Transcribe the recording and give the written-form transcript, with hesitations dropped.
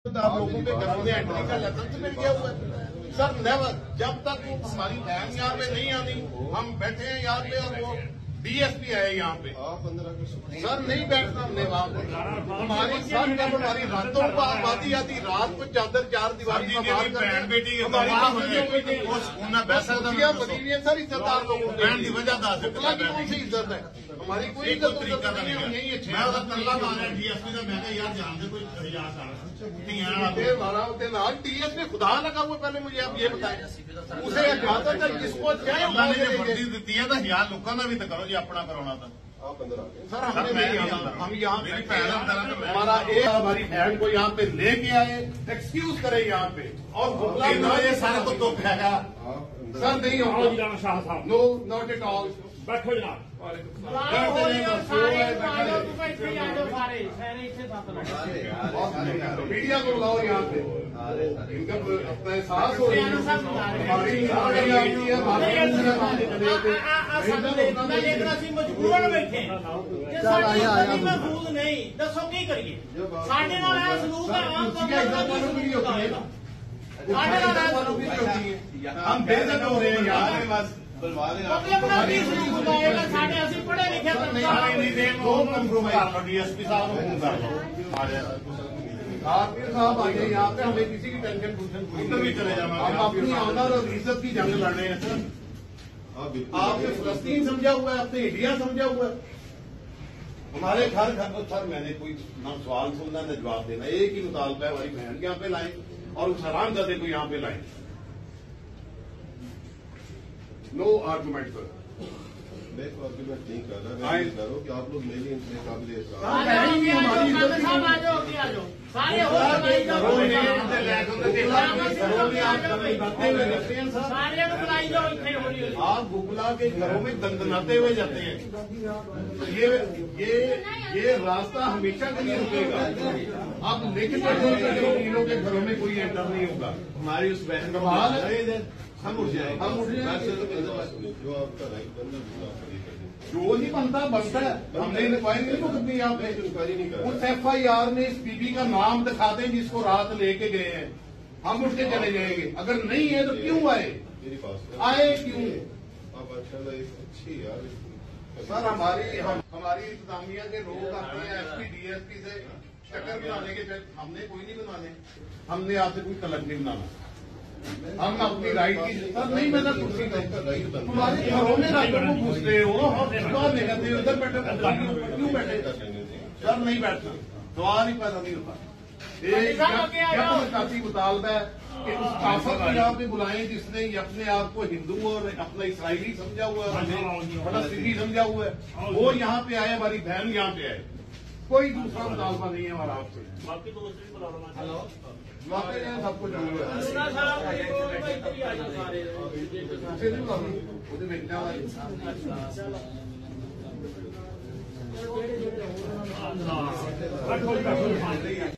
आप लोगों के घरों में एंट्री का लाइसेंस मिल गया हुआ है सर। नेवर, जब तक वो हमारी बहन यहाँ पे नहीं आनी, हम बैठे हैं यहाँ पे और वो डीएसपी आए यहाँ पे सर, नहीं बैठना हमने वहाँ पे। हमारी सर जब हमारी रातों को आबादी आती, रात को चादर चार दीवारी बहन बेटी सर इज्जतदार लोगों की वजह से इज्जत है हमारी, कोई इज्जत तरीका नहीं है। डीएसपी का मैंने यार जानते कोई डीएसपी खुदा लगा हुआ, पहले मुझे आप ये बताएं उसे इजाजत है किसको चाहे वर्दी दी है तो यार लोगों का भी तो करो जी, अपना कराना था सर। हम यहाँ हमारा एक हमारी बहन को यहाँ पे लेके आए, एक्सक्यूज करे यहाँ पे और ये सारे को तो सर नहीं होगा शाह साहब, नो नॉट एट ऑल। बैठो जनाब, मीडिया को बुलाओ यहाँ पे, इनका अपना एहसास हो रही मजबूरन बैठे महफूज नहीं, दसो की करिए। साढ़े नाल सलूक हम बेइज्जत हो रहे हैं यहाँ पे, बस पढ़े लिखे डीएसपी साहब साहब आइए यहाँ पे, हमें किसी की टेंशन उधर भी चले जाना। हम अपनी ऑनर और इज्जत की जंग लड़ रहे हैं सर। आपने फलस्तीन समझा हुआ है, आपने इंडिया समझा हुआ है। हमारे घर को सर मैंने कोई ना सवाल सुनना न जवाब देना, एक ही मुतालबा है हमारी बहन यहाँ पे लाए और उस हरामजादे को यहाँ पे लाए। नो आर्गूमेंट सर, मैं आर्गूमेंट नहीं कर रहा, मैं कह रहा हूँ कि आप लोग मेरी इनसे काबिल आप गुगला के घरों में दंदनाते हुए जाते हैं, ये रास्ता हमेशा के लिए रुकेगा। आप लेकिन तीनों के घरों में कोई एंटर नहीं होगा। हमारी उस बहन का हाल है, हम उठ जाए जो आपका राइट बनना जो नहीं बनता है। हमने इंक्वायरी नहीं करनी यहाँ पे, इंक्वायरी नहीं कर उस FIR में इस बीबी का नाम दिखा दें जिसको रात लेके गए हैं, हम उठ के चले जाएंगे। अगर नहीं है तो क्यों आए, मेरे पास आए क्यों? आप अच्छा एक अच्छी यार सर हमारी इंतजामिया के लोग आते हैं SP DSP से शक्कर बनाने के, हमने कोई नहीं बनाने, हमने आपसे कोई कलक नहीं बनाना। हम अपनी राइट की सर नहीं, मैंने कुर्सी हमारे घरों में रातों को घुसते हो और नहीं करते हो, इधर बैठे क्यों बैठे सर? नहीं बैठना, सवाल ही पैदा नहीं होता। एक काफी मुतालबा है कि उस काफर को यहाँ पे बुलाएं जिसने अपने आप को हिंदू और अपना इसराइली समझा हुआ है, फलस्तीनी समझा हुआ है, वो यहाँ पे आए, हमारी बहन यहाँ पे आए। कोई दूसरा मुतालबा नहीं है हमारा आपसे। बाकी दोस्त भी बुला लो, हेलो वाकई सब कुछ जरूर है।